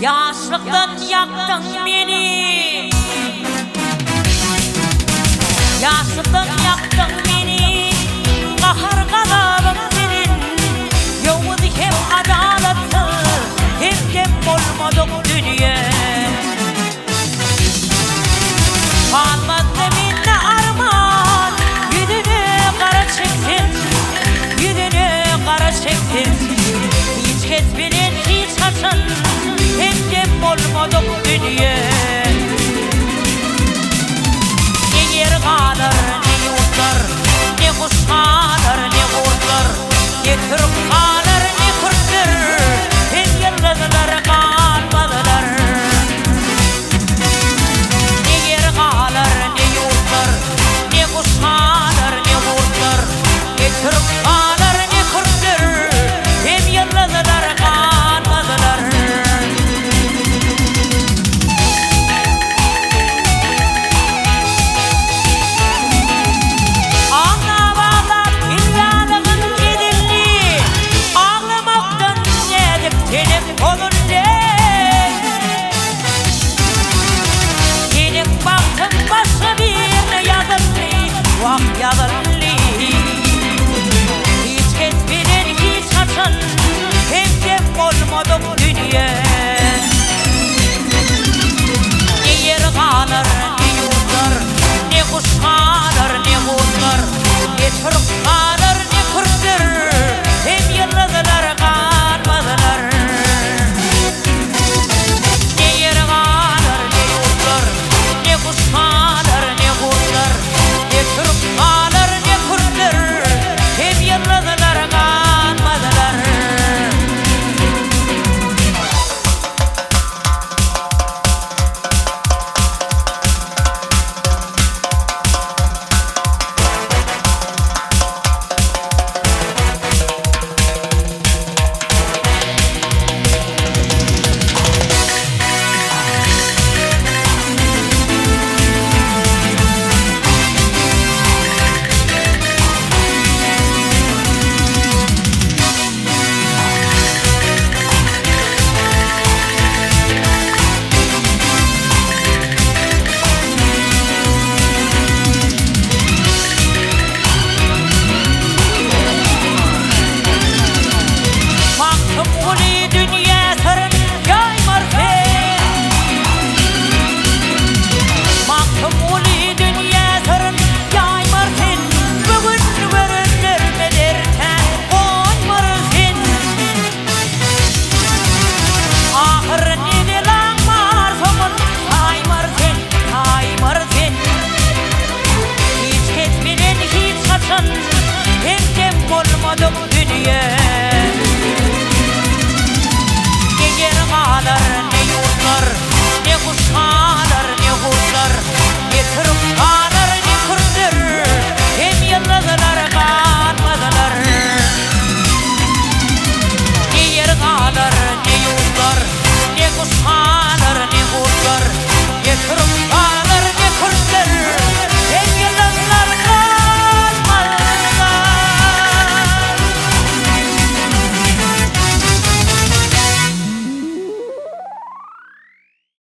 Yaşlıktan yaktın beni, yaşlıktan yaktın beni. Kahır gazabın senin, yolunu hem adaletı hem de olmadık dünya. Kalmadı minne arman, yüzüne kara çektin, yüzüne kara çektin. Hiç kesmedin hiç kaçın, hem de olmadık dünya. Ne yer kalır ne yurtlar, ne kuş kalır ne kurtlar, ne Türk kalır